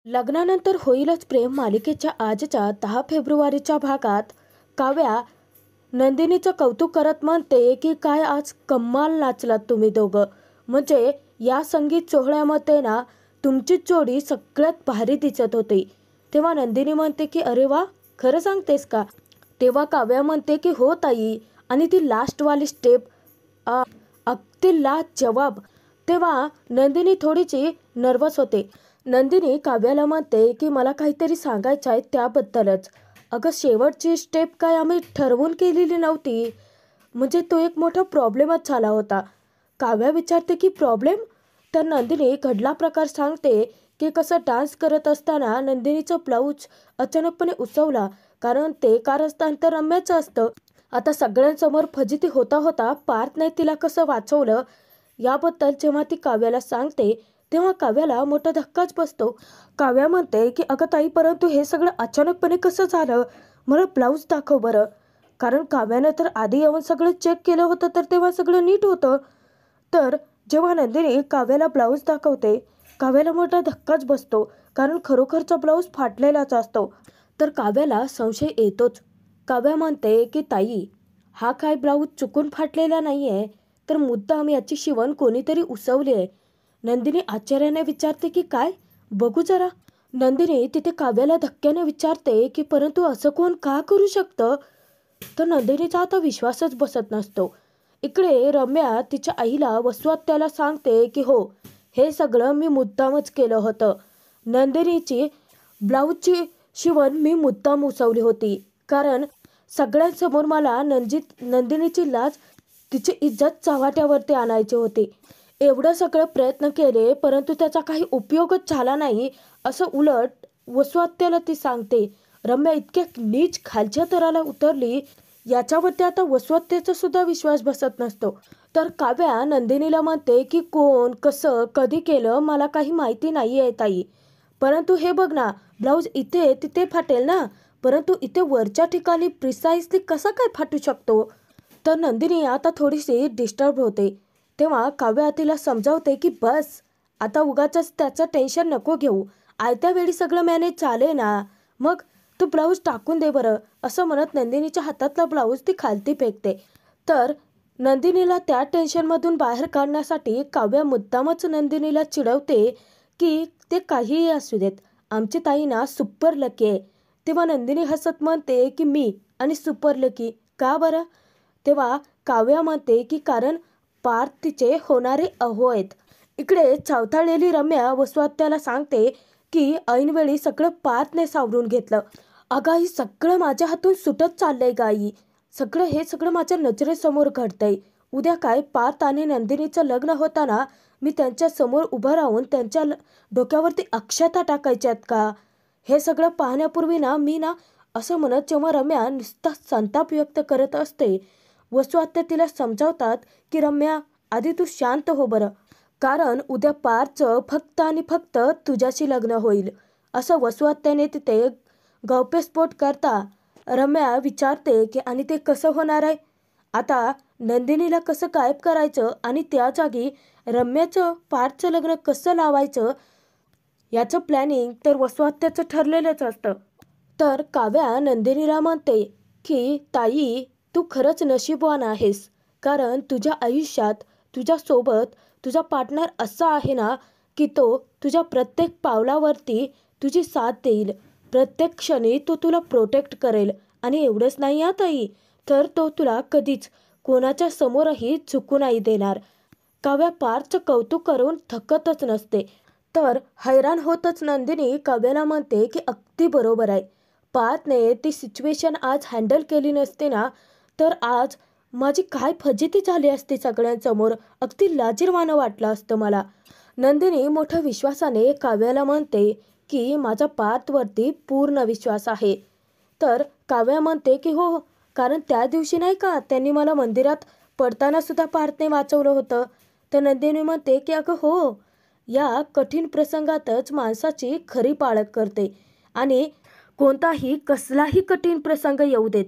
लग्नानंतर होईलच प्रेम मालिकेच्या आजच्या 10 फेब्रुवारीच्या भागात काव्या नंदिनीचं कौतुक करत म्हणते की काय आज कमाल नाचलात तुम्ही दोघं. म्हणजे या संगीत सोहळ्यामध्ये ना तुमची जोडी सगळ्यात भारी दिसत होती. तेव्हा नंदिनी म्हणते की अरे वा, खरं सांगतेस का? तेव्हा काव्या म्हणते की हो ताई, आणि ती लास्टवाली स्टेप अगदी जवाब. तेव्हा नंदिनी थोडीशी नर्वस होते. नंदिनी काव्याला म्हणते की मला काहीतरी सांगायचं आहे त्याबद्दलच. अगं शेवटची स्टेप काय आम्ही ठरवून केलेली नव्हती. म्हणजे तो एक मोठा प्रॉब्लेमच झाला होता. काव्या विचारते की प्रॉब्लेम? तर नंदिनी घडला प्रकार सांगते की कसं डान्स करत असताना नंदिनीचं ब्लाऊज अचानकपणे उसवला. कारण ते कारस्थान तर रम्याचं असतं. आता सगळ्यांसमोर फजिती होता होता पार्थने तिला कसं वाचवलं याबद्दल जेव्हा ती काव्याला सांगते तेव्हा काव्याला मोठा धक्काच बसतो. काव्या म्हणते की अगं ताई, परंतु हे सगळं अचानकपणे कसं झालं? मला ब्लाऊज दाखव बरं. कारण काव्यानं तर आधी येऊन सगळं चेक केलं होतं, तर तेव्हा सगळं नीट होतं. तर जेव्हा नंदिनी काव्याला ब्लाऊज दाखवते, काव्याला मोठा धक्काच बसतो. कारण खरोखरचा ब्लाऊज फाटलेलाच असतो. तर काव्याला संशय येतोच. काव्या म्हणते की ताई, हा काय ब्लाऊज चुकून फाटलेला नाही आहे, तर मुद्दाम याची शिवण कोणीतरी उसवली आहे. नंदिनी आश्चर्याने विचारते की काय? बघू जरा. नंदिनी तिथे काव्याला धक्क्याने विचारते की परंतु असं कोण का करू शकतं? तर नंदिनीचा आता विश्वासच बसत नसतो. इकडे रम्या तिच्या आईला वसुहत्याला सांगते की हो, हे सगळं मी मुद्दामच केलं होतं. नंदिनीची ब्लाऊजची शिवण मी मुद्दाम उसवली होती. कारण सगळ्यांसमोर मला नंदिनीची लाज, तिची इज्जत चव्हाट्यावरती आणायची होती. एवढं सगळं प्रयत्न केले, परंतु त्याचा काही उपयोगच झाला नाही, असं उलट वसुहत्याला ती सांगते. रम्या इतक्या नीच खालच्या तराला उतरली याच्यावरती आता वसुहत्याचा सुद्धा विश्वास बसत नसतो. तर काव्या नंदिनीला म्हणते की कोण, कसं, कधी केलं मला काही माहिती नाही आहे ताई. परंतु हे बघ ना, ब्लाऊज इथे तिथे फाटेल ना, परंतु इथे वरच्या ठिकाणी प्रिसाइजली कसा काय फाटू शकतो? तर नंदिनी आता थोडीशी डिस्टर्ब होते. तेव्हा काव्या तिला समजावते की बस, आता उगाचच त्याचं टेन्शन नको घेऊ. आयत्या वेळी सगळं मॅनेज झाले ना, मग तू ब्लाऊज टाकून दे बरं. असं म्हणत नंदिनीच्या हातातला ब्लाऊज ती खालती फेकते. तर नंदिनीला त्या टेन्शनमधून बाहेर काढण्यासाठी काव्या मुद्दामच नंदिनीला चिडवते की ते काहीही असू देत, आमची ताई ना सुपर लकी आहे. तेव्हा नंदिनी हसत म्हणते की मी आणि सुपर लकी का बरं? तेव्हा काव्या म्हणते की कारण पार्थ तिचे होणारे अहो आहेत. इकडे चावताळलेली रम्या वसुहत्याला सांगते की ऐनवेळी सगळं पार्थने सावरून घेतलं. अगाई सगळं माझ्या हातून सुटत चाललंय गाई. हे सगळं माझ्या नजरेसमोर घडतंय. उद्या काय पार्थ आणि नंदिनीचं लग्न होताना मी त्यांच्या समोर उभं राहून त्यांच्या डोक्यावरती अक्षता टाकायच्यात का? हे सगळं पाहण्यापूर्वी ना मी ना, असं म्हणत जेव्हा रम्या नुसता संताप व्यक्त करत असते, वसुहत्या तिला समजावतात की रम्या, आधी तू शांत हो बरं. कारण उद्या पार्थचं फक्त आणि फक्त तुझ्याशी लग्न होईल. असं वसुहत्याने तिथे गौप्यस्फोट करता रम्या विचारते की आणि ते कसं होणार आहे? आता नंदिनीला कसं गायब करायचं आणि त्या जागी रम्याचं पार्थचं लग्न कसं लावायचं याचं प्लॅनिंग तर वसुहत्याचं ठरलेलंच असतं. तर काव्या नंदिनीला म्हणते की ताई, तू खरंच नशीबवान आहेस. कारण तुझ्या आयुष्यात तुझ्यासोबत तुझा पार्टनर असा आहे ना की तो तुझ्या प्रत्येक पावलावरती तुझी साथ देईल. प्रत्येक क्षणी तो तुला प्रोटेक्ट करेल. आणि एवढंच नाही हा ताई, तर तो तुला कधीच कोणाच्या समोरही झुकू नाही देणार. काव्या पार्थचं कौतुक करून थकतच नसते. तर हैराण होतच नंदिनी काव्याला म्हणते की अगदी बरोबर आहे. पार्थने ती सिच्युएशन आज हँडल केली नसते ना, तर आज माझी काय फजिती झाली असती सगळ्यांसमोर. अगदी लाजिरवाणं वाटलं असतं मला. नंदिनी मोठ्या विश्वासाने काव्याला म्हणते की माझा पार्थवरती पूर्ण विश्वास आहे. तर काव्या म्हणते की हो, कारण त्या दिवशी नाही का त्यांनी मला मंदिरात पडताना सुद्धा पार्थने वाचवलं होतं. तर नंदिनी म्हणते की अगं हो, या कठीण प्रसंगातच माणसाची खरी पाळत करते. आणि कोणताही कसलाही कठीण प्रसंग येऊ देत,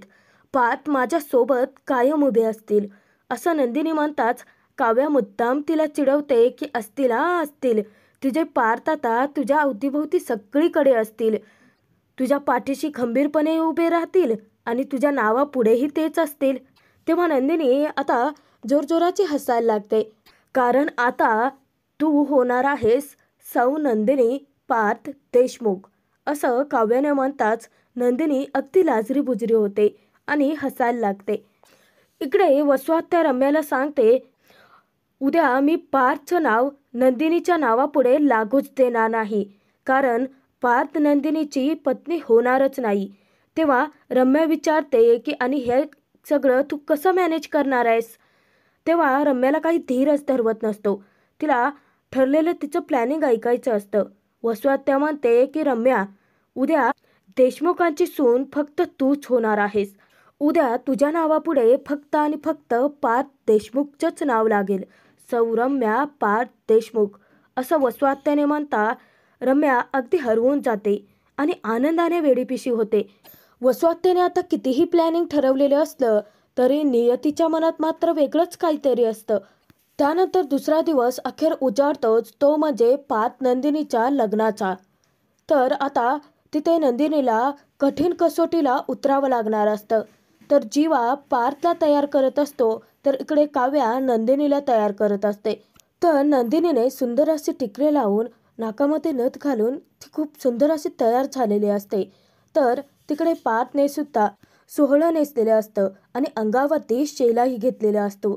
पार्थ माझ्यासोबत कायम उभे असतील. असं नंदिनी म्हणताच काव्या मुद्दाम तिला चिडवते की असतील असतील. तुझे पार्थ आता तुझ्या अवतीभोवती सगळीकडे असतील, तुझ्या पाठीशी खंबीरपणे उभे राहतील आणि तुझ्या नावापुढेही तेच असतील. तेव्हा नंदिनी आता जोरजोराची हसायला लागते, कारण आता तू होणार आहेस सौ नंदिनी पार्थ देशमुख. असं काव्याने म्हणताच नंदिनी अगदी लाजरी बुजरी होते आणि हसायला लागते. इकडे वसुआत्या रम्याला सांगते, उद्या मी पार्थचं नाव नंदिनीच्या नावापुढे लागूच देणार नाही, कारण पार्थ नंदिनीची पत्नी होणारच नाही. तेव्हा रम्या विचारते की आणि हे सगळं तू कसं मॅनेज करणार आहेस. तेव्हा रम्याला काही धीरच धरवत नसतो. तिला ठरलेलं तिचं प्लॅनिंग ऐकायचं असतं. वसुआत्या म्हणते की रम्या, उद्या देशमुखांची सून फक्त तूच होणार आहेस. उद्या तुझ्या नावापुढे फक्त आणि फक्त पार्थ देशमुखचंच नाव लागेल. सौ रम्या पार्थ देशमुख. असं वसुआत्याने म्हणता रम्या अगदी हरवून जाते आणि आनंदाने वेडीपिशी होते. वसुआत्याने आता कितीही प्लॅनिंग ठरवलेलं असलं तरी नियतीच्या मनात मात्र वेगळंच काहीतरी असतं. त्यानंतर दुसरा दिवस अखेर उजाडतोच, तो म्हणजे पार्थ नंदिनीच्या लग्नाचा. तर आता तिथे नंदिनीला कठीण कसोटीला उतरावं लागणार असतं. तर जीवा पार्थला तयार करत असतो, तर इकडे काव्या नंदिनीला तयार करत असते. तर नंदिनीने सुंदर अशी टिकले लावून नाकामध्ये नथ घालून ती खूप सुंदर अशी तयार झालेली असते. तर तिकडे पार्थने सुद्धा सोहळं नेसलेलं असतं आणि अंगावरती शेलाही घेतलेला असतो.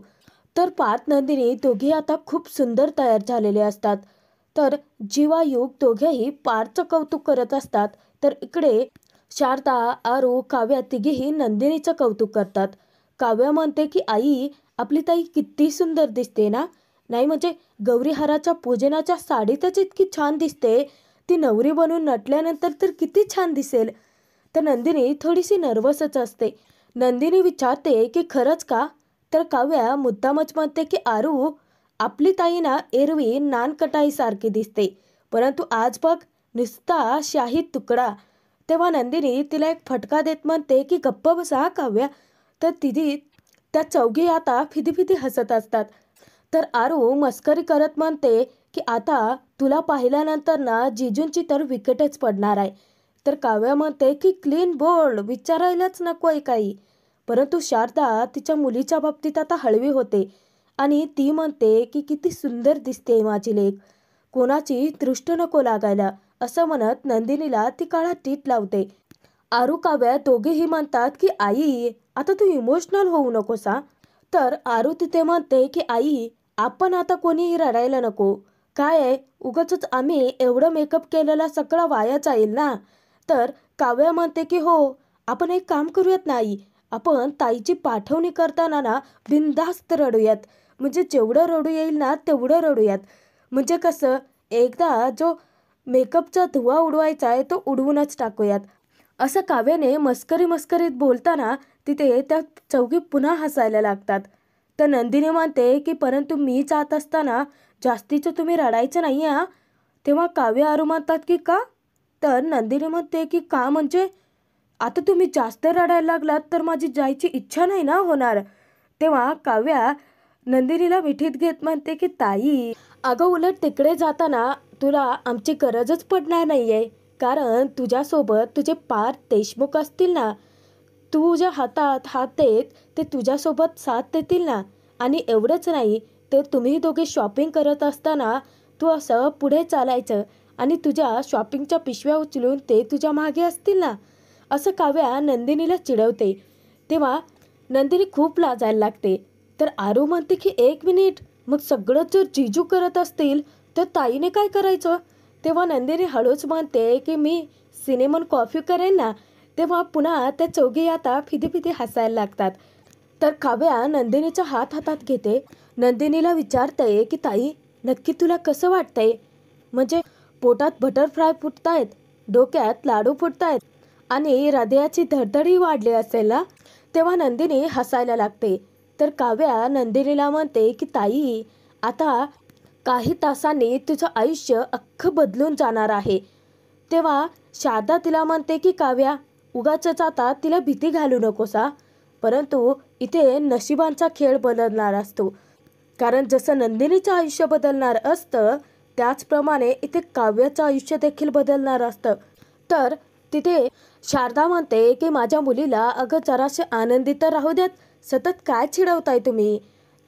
तर पार्थ नंदिनी दोघे आता खूप सुंदर तयार झालेले असतात. तर जीवायुग दोघेही पार्थचं कौतुक करत असतात. तर इकडे शारदा, आरू, काव्या तिघेही नंदिनीचं कौतुक करतात. काव्या म्हणते की आई, आपली ताई किती सुंदर दिसते ना. नाही म्हणजे गौरीहाराच्या पूजनाच्या साडीतच इतकी छान दिसते, ती नवरी बनून नटल्यानंतर तर किती छान दिसेल. तर नंदिनी थोडीशी नर्वसच असते. नंदिनी विचारते की खरंच का. तर काव्या मुद्दामच म्हणते की आरू, आपली ताई ना एरवी नानकटाईसारखी दिसते, परंतु आज बघ नुसता शाही तुकडा. तेव्हा नंदिनी तिला एक फटका देत म्हणते की गप्प बसा काव्या. तर तिथे त्या चौघी आता फिदी हसत असतात. तर आरू मस्करी करत म्हणते की आता तुला पाहिल्यानंतर ना जिजूंची तर विकेटच पडणार आहे. तर काव्या म्हणते की क्लीन बोल्ड, विचारायलाच नको आहे काही. परंतु शारदा तिच्या मुलीच्या बाबतीत आता हळवी होते आणि ती म्हणते की किती सुंदर दिसते माझी लेक, कोणाची दृष्ट नको लागायला. असं म्हणत नंदिनीला ती काळा टीट लावते. आरू काव्या दोघेही म्हणतात की आई, आता तू इमोशनल होऊ नकोस हा. तर आरू तिथे म्हणते की आई, आपण आता कोणीही रडायला नको. काय आहे, उगाचच आम्ही एवढं मेकअप केलेला सगळा वाया जाईल ना. तर काव्या म्हणते की हो, आपण एक काम करूयात ना आई, आपण ताईची पाठवणी करताना ना बिनधास्त रडूयात. म्हणजे जेवढं रडू येईल ना तेवढं रडूयात. म्हणजे कसं, एकदा जो मेकअपचा धुवा उडवायचा आहे तो उडवूनच टाकूयात. असं काव्याने मस्करीत बोलताना तिथे त्या चौघी पुन्हा हसायला लागतात. तर नंदिनी म्हणते की परंतु मी जात असताना जास्तीचं तुम्ही रडायचं नाही हा. तेव्हा काव्य आरू म्हणतात की का. तर नंदिनी म्हणते की का म्हणजे आता तुम्ही जास्त रडायला लागलात तर माझी जायची इच्छा नाही ना होणार. तेव्हा काव्या नंदिनीला मिठीत घेत म्हणते की ताई, अगं उलट तिकडे जाताना तुला आमची गरजच पडणार नाही आहे, कारण तुझ्यासोबत तुझे पार्थ देशमुख असतील ना. तुझ्या हातात हात देत ते तुझ्यासोबत साथ देतील ना. आणि एवढंच नाही, ते तुम्ही दोघे शॉपिंग करत असताना तू असं पुढे चालायचं आणि तुझ्या शॉपिंगच्या पिशव्या उचलून ते तुझ्या मागे असतील ना. असं काव्या नंदिनीला चिडवते. तेव्हा नंदिनी खूप लाजायला लागते. तर आरू म्हणते की एक मिनिट, मग सगळं जर जिजू करत असतील तर ताईने काय करायचं. तेव्हा नंदिनी हळूच म्हणते की मी सिनेमन कॉफी करेन ना. तेव्हा पुन्हा त्या चौघी आता फिदी हसायला लागतात. तर काव्या नंदिनीचा हात हातात घेते. नंदिनीला विचारते की ताई, नक्की तुला कसं वाटतंय. म्हणजे पोटात बटरफ्लाय फुटतायत, डोक्यात लाडू फुटतायत आणि हृदयाची धडधडी वाढली असेल ना. तेव्हा नंदिनी हसायला लागते. तर काव्या नंदिनीला म्हणते की ताई, आता काही तासांनी तुझं आयुष्य अख्खं बदलून जाणार आहे. तेव्हा शारदा तिला म्हणते की काव्या, उगाचच आता तिला भीती घालू नकोसा. परंतु इथे नशिबांचा खेळ बदलणार असतो. कारण जसं नंदिनीचं आयुष्य बदलणार असतं त्याचप्रमाणे इथे काव्याचं आयुष्य देखील बदलणार असतं. तर तिथे शारदा म्हणते की माझ्या मुलीला अगं जरासे आनंदी तर राहू द्यात, सतत काय चिडवताय तुम्ही.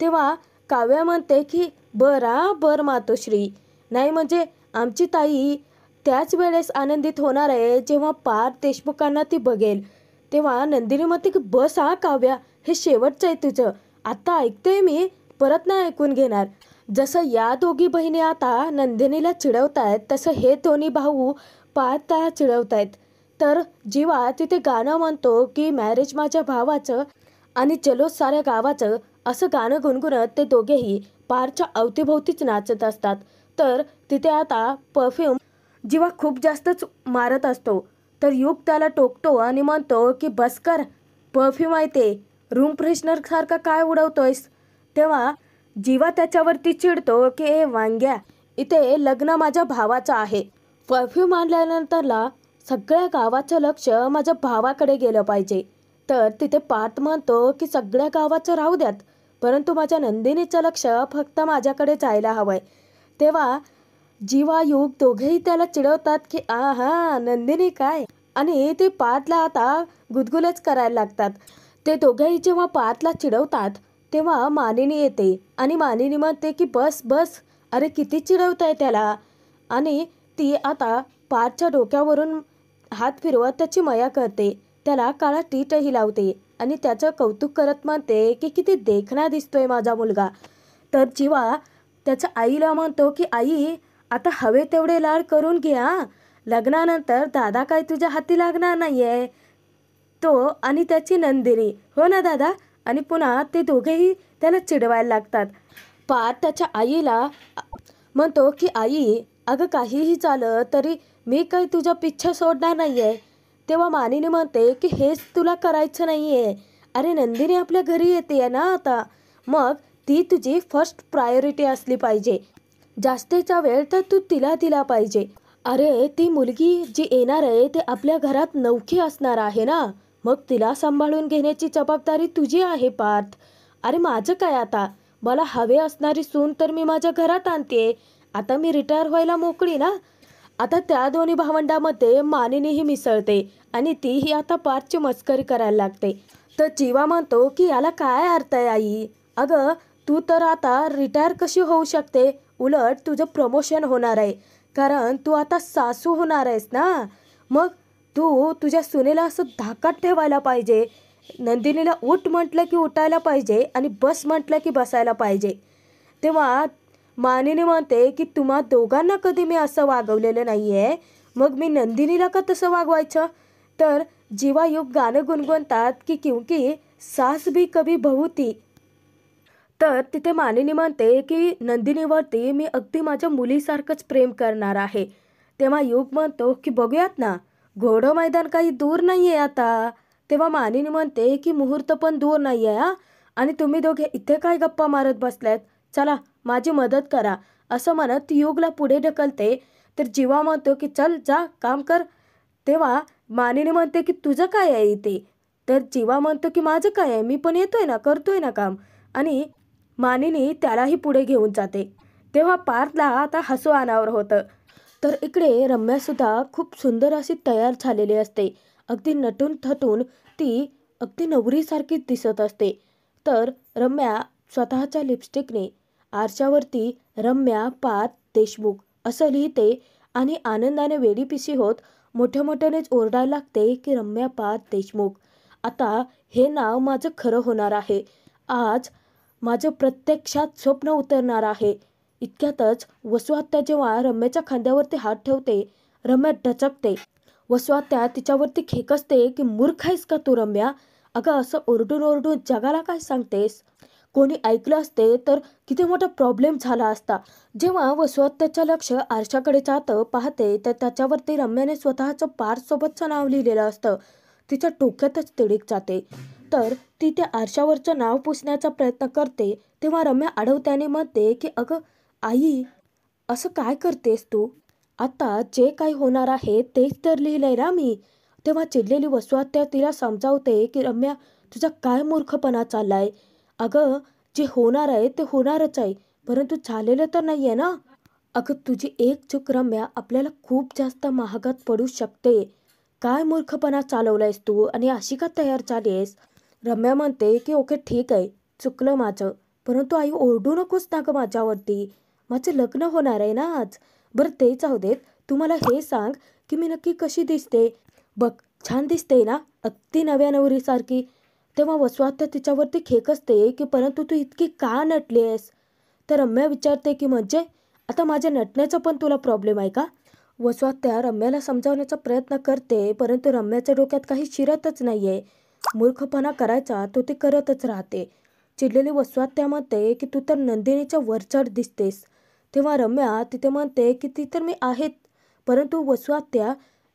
तेव्हा काव्या म्हणते की बर मातोश्री, नाही म्हणजे आमची ताई त्याच वेळेस आनंदित होणार आहे जेव्हा पार्थ देशमुखांना ती बघेल. तेव्हा नंदिनी म्हणते की बस हा काव्या, हे शेवटचं आहे तुझं, आता ऐकते मी, परत नाही ऐकून घेणार. जसं या दोघी बहिणी आता नंदिनीला चिडवतायत तसं हे दोन्ही भाऊ पार्थला चिडवतायत. तर जीवा तिथे गाणं म्हणतो की मॅरेज माझ्या भावाचं आणि चलो साऱ्या गावाचं, असं गाणं गुणगुणत ते दोघेही पारच्या अवतीभोवतीच नाचत असतात. तर तिथे आता परफ्यूम जीवा खूप जास्तच मारत असतो. तर युग त्याला टोकतो आणि म्हणतो की बस कर, परफ्यूम आहे ते, रूम फ्रेशनर सारखा काय उडवतोयस. तेव्हा जीवा त्याच्यावरती चिडतो की ए वांग्या, इथे लग्न माझ्या भावाचं आहे. परफ्यूम आणल्यानंतरला सगळ्या गावाचं लक्ष माझ्या भावाकडे गेलं पाहिजे. तर तिथे पार्थ म्हणतो की सगळ्या गावाचं राहू द्यात, परंतु माझ्या नंदिनीचं लक्ष फक्त माझ्याकडे जायला हवंय. तेव्हा जीवा युग दोघेही त्याला चिडवतात की आहा नंदिनी काय, आणि ते पार्थला आता गुदगुलच करायला लागतात. ते दोघेही जेव्हा पार्थला चिडवतात तेव्हा मानिनी येते आणि मानिनी म्हणते की बस बस, अरे किती चिडवताय त्याला. आणि ती आता पार्थच्या डोक्यावरून हात फिरवत त्याची मया करते, त्याला काळा टीटही लावते आणि त्याचं कौतुक करत म्हणते की किती देखणा दिसतोय माझा मुलगा. तर जीवा त्याच्या आईला म्हणतो की आई आता हवे तेवढे लाड करून घ्या, लग्नानंतर दादा काय तुझ्या हाती लागणार नाहीये. तो आणि त्याची नंदिनी, हो ना दादा. आणि पुन्हा ते दोघेही त्याला चिडवायला लागतात. पार्थ त्याच्या आईला म्हणतो की आई अगं काहीही झालं तरी मी काही तुझा पिच्छा सोडणार नाहीये. तेव्हा मानिनी म्हणते की हेच तुला करायचं नाहीये, अरे नंदिनी आपल्या घरी येते ना आता, मग ती तुझी फर्स्ट प्रायोरिटी असली पाहिजे, जास्तीचा वेळ तर तू तिला दिला पाहिजे. अरे ती मुलगी जी येणार आहे ते आपल्या घरात नवखी असणार आहे ना, मग तिला सांभाळून घेण्याची जबाबदारी तुझी आहे पार्थ. अरे माझं काय आता, मला हवे असणारी सून तर मी माझ्या घरात आणते, आता मी रिटायर व्हायला मोकळी ना. आता त्या दोन्ही भावंडामध्ये मानिनीही मिसळते आणि तीही आता पार्थची मस्करी करायला लागते. तर जीवा म्हणतो की याला काय अर्थ आहे आई, अगं तू तर आता रिटायर कशी होऊ शकते, उलट तुझं प्रमोशन होणार आहे, कारण तू आता सासू होणार आहेस ना. मग तू तुझ्या सुनेला असं धाकात ठेवायला पाहिजे, नंदिनीला उठ म्हटलं की उठायला पाहिजे आणि बस म्हटलं की बसायला पाहिजे. तेव्हा मानिनी म्हणते की तुम्हा दोघांना कधी मी असं वागवलेलं नाही आहे, मग मी नंदिनीला का तसं वागवायचं. तर जीवा युग गाणं गुणगुणतात की क्योंकि सास भी कभी बहू थी. तर तिथे मानिनी म्हणते की नंदिनीवरती मी अगदी माझ्या मुलीसारखंच प्रेम करणार आहे. तेव्हा युग म्हणतो की बघूयात ना, घोडं मैदान काही दूर नाही आहे आता. तेव्हा मानिनी म्हणते की मुहूर्त पण दूर नाही आहे हा, आणि तुम्ही दोघे इथे काय गप्पा मारत बसल्यात, चला माझी मदत करा, असं म्हणत युगला पुढे ढकलते. तर जीवा म्हणतो की चल जा काम कर. तेव्हा मानिनी म्हणते की तुझं काय आहे इथे. तर जीवा म्हणतो की माझं काय आहे, मी पण येतोय ना, करतोय ना काम. आणि मानिनी त्यालाही पुढे घेऊन जाते. तेव्हा पार्थला आता हसू अनावर होतं. तर इकडे रम्यासुद्धा खूप सुंदर अशी तयार झालेली असते, अगदी नटून थटून ती अगदी नवरीसारखीच दिसत असते. तर रम्या स्वतःच्या लिपस्टिकने आरशावरती रम्या पार्थ देशमुख असं लिहिते आणि आनंदाने वेडीपिशी होत मोठ्या मोठ्यानेच ओरडायला लागते की रम्या पार्थ देशमुख, आता हे नाव माझं खरं होणार आहे, आज माझं प्रत्यक्षात स्वप्न उतरणार आहे. इतक्यातच वसुहत्या जेव्हा रम्याच्या खांद्यावरती हात ठेवते, रम्या डचकते. वसुहत्या तिच्यावरती खेकसते की मूर्ख आहेस का तू रम्या, अगं असं ओरडून ओरडून जगाला काय सांगतेस, कोणी ऐकलं असते तर किती मोठा प्रॉब्लेम झाला असता. जेव्हा वसुहत्याचं लक्ष आरशाकडे जातं पाहते तर त्याच्यावरती रम्याने स्वतःचं पार्थसोबतचं नाव लिहिलेलं असतं. तिच्या डोक्यातच तिडीक जाते. तर ती त्या आरशावरचं नाव पुसण्याचा प्रयत्न करते तेव्हा रम्या अडवत्याने म्हणते की अगं आई, असं काय करतेस तू, आता जे काही होणार आहे तेच तर लिहिलंय ना मी. तेव्हा चिडलेली वसुहत्या तिला समजावते की रम्या तुझा काय मूर्खपणा चाललाय, अगं जे होणार आहे ते होणारच आहे, परंतु झालेलं तर नाही आहे ना. अगं तुझी एक चूक रम्या आपल्याला खूप जास्त महागात पडू शकते. काय मूर्खपणा चालवलायस तू आणि अशी का तयार झालीयस? रम्या म्हणते की ओके ठीक आहे, चुकलं माझं. परंतु आई ओरडू नकोस ना गं माझ्यावरती. माझं लग्न होणार आहे ना आज. बरं ते जाऊ देत. तू मला हे सांग की मी नक्की कशी दिसते? बघ छान दिसते ना, अगदी नव्या नवरीसारखी. तेव्हा वसवात तिच्यावरती खेकसते की परंतु तू इतकी का नटलीयस? तर रम्या विचारते की म्हणजे आता माझ्या नटण्याचा पण तुला प्रॉब्लेम आहे का? वसवात्या रम्याला समजावण्याचा प्रयत्न करते परंतु रम्याच्या डोक्यात काही शिरतच नाहीये. मूर्खपणा करायचा तो ती करतच राहते. चिडलेली वसवात्या म्हणते की तू तर नंदिनीच्या वरचढ दिसतेस. तेव्हा रम्या तिथे म्हणते की ती तर मी आहेत. परंतु वसवात्या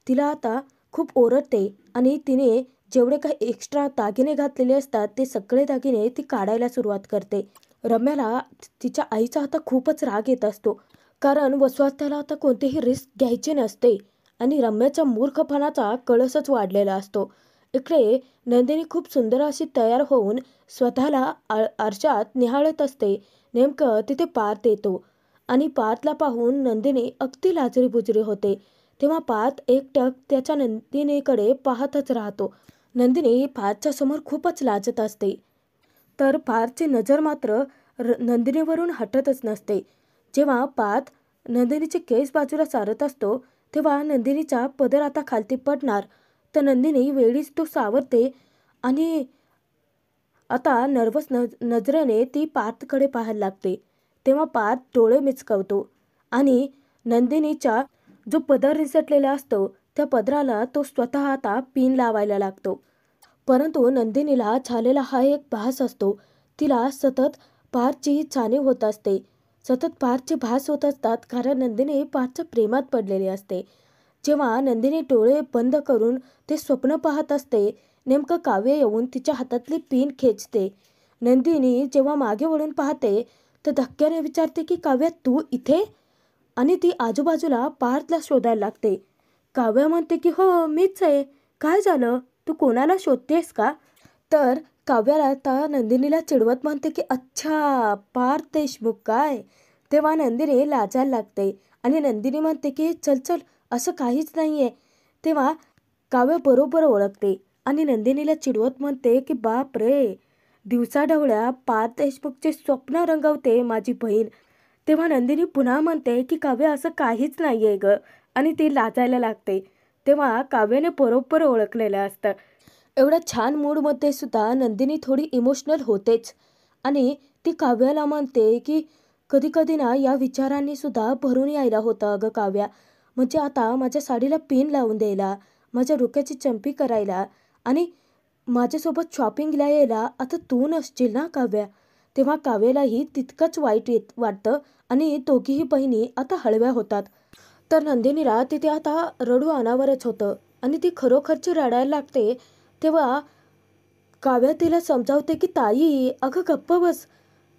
तिला आता खूप ओरडते आणि तिने जेवढे काही एक्स्ट्रा दागिने घातलेले असतात ते सगळे दागिने ती काढायला सुरुवात करते. रम्याला तिच्या आईचा आता खूपच राग येत असतो. कारण वसवात्याला आता कोणतीही रिस्क घ्यायची नसते आणि रम्याच्या मूर्खपणाचा कळसच वाढलेला असतो. इकडे नंदिनी खूप सुंदर अशी तयार होऊन स्वतःला आरशात निहाळत असते. नेमकं तिथे पार्थ येतो आणि पार्थला पाहून नंदिनी अगदी लाजरीबुजरी होते. तेव्हा पार्थ एकटक त्याच्या नंदिनीकडे पाहतच राहतो. नंदिनी पार्थच्या समोर खूपच लाजत असते. तर पार्थची नजर मात्र नंदिनीवरून हटतच नसते. जेव्हा पार्थ नंदिनीचे केस बाजूला सारत असतो तेव्हा नंदिनीचा पदर आता खालती पडणार. तर नंदिनी वेळीच तो सावरते आणि आता नर्वस नजरेने ती पार्थकडे पाहायला लागते. तेव्हा पार्थ डोळे मिचकावतो आणि नंदिनीचा जो पदर रिसटलेला असतो त्या पदराला तो स्वतः आता पिन लावायला लागतो. परंतु नंदिनीला झालेला हा एक भास असतो. तिला सतत पार्थची जाणीव होत असते. सतत पार्थचे भास होत असतात कारण नंदिनी पार्थच्या प्रेमात पडलेली असते. जेव्हा नंदिनी डोळे बंद करून ते स्वप्न पाहत असते नेमकं काव्य येऊन तिच्या हातातली पिन खेचते. नंदिनी जेव्हा मागे वळून पाहते तर धक्क्याने विचारते की काव्य तू इथे? आणि ती आजूबाजूला पार्थला शोधायला लागते. काव्य म्हणते की हो मीच आहे. काय झालं? तू कोणाला शोधतेस का? तर काव्याला आता नंदिनीला चिडवत म्हणते की अच्छा पार्थ देशमुख काय? तेव्हा नंदिनी लाजायला लागते आणि नंदिनी म्हणते की चल चल असं काहीच नाहीये. तेव्हा काव्य बरोबर ओळखते आणि नंदिनीला चिडवत म्हणते की बाप रे, दिवसाढवळ्या पार्थ देशमुखचे स्वप्न रंगवते माझी बहीण. तेव्हा नंदिनी पुन्हा म्हणते की काव्य असं काहीच नाहीये ग आणि ती लाजायला लागते. तेव्हा काव्याने बरोबर ओळखलेलं असतं. एवढ्या छान मूडमध्ये सुद्धा नंदिनी थोडी इमोशनल होतेच आणि ती काव्याला म्हणते की कधी कधी ना या विचारांनी सुद्धा भरून यायला होतं अगं काव्या. म्हणजे आता माझ्या साडीला पिन लावून द्यायला, माझ्या डोक्याची चंपी करायला आणि माझ्यासोबत शॉपिंगला यायला आता तू नसशील ना काव्या. तेव्हा काव्यालाही तितकंच वाईट वाटतं आणि दोघीही बहिणी आता हळव्या होतात. तर नंदिनीला तिथे आता रडू अनावरच होतं आणि ती खरोखरची रडायला लागते. तेव्हा काव्या तिला समजावते की ताई अगं गप्प बस,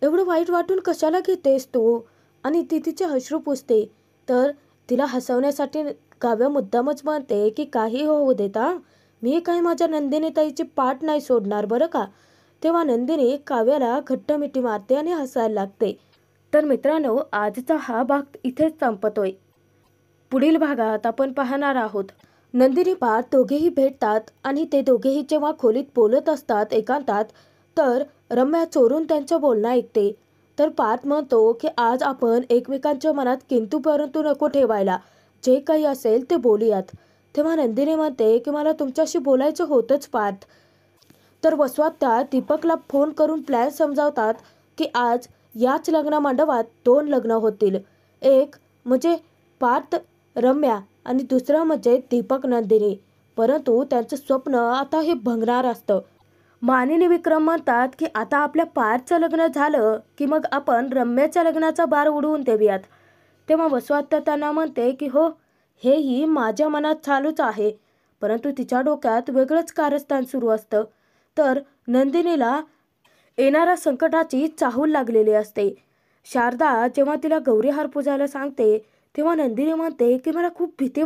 एवढं वाईट वाटून कशाला घेतेस तू? आणि ती तिचे अश्रू पुसते. तर तिला हसवण्यासाठी काव्या मुद्दामच म्हणते की काही होऊ देता, मी काय माझ्या नंदिनी ताईची पाठ नाही सोडणार बरं का. तेव्हा नंदिनी काव्याला घट्ट मिठी मारते आणि हसायला लागते. तर मित्रांनो आजचा हा भाग इथेच संपतोय. पुढील भागात आपण पाहणार आहोत नंदिनी पार्थ दोघेही भेटतात आणि ते दोघेही जेव्हा खोलीत बोलत असतात एकांतात तर रम्या चोरून त्यांचं बोलणं ऐकते. तर पार्थ म्हणतो की आज आपण एकमेकांच्या मनात किंतु परंतु नको ठेवायला, जे काही असेल ते बोलूयात. तेव्हा नंदिनी म्हणते की मला तुमच्याशी बोलायचं होतंच पार्थ. तर वसवात्या दीपकला फोन करून प्लॅन समजावतात की आज याच लग्न मंडपात 2 लग्न होतील. एक म्हणजे पार्थ रम्या आणि दुसरं म्हणजे दीपक नंदिनी. परंतु त्यांचं स्वप्न आता हे भंगणार असतं. मानिनी विक्रम म्हणतात की आता आपल्या पार्थचं लग्न झालं की मग आपण रम्याच्या लग्नाचा बार उडवून देऊयात. तेव्हा वसवात्या त्यांना म्हणते की हो, हेही माझ्या मनात चालूच आहे. परंतु तिच्या डोक्यात वेगळंच कारस्थान सुरू असतं. तर नंदिनीला येणाऱ्या संकटाची चाहूल लागलेली असते. शारदा जेव्हा तिला गौरीहार पूजायला सांगते तेव्हा नंदिनी म्हणते की मला खूप भीती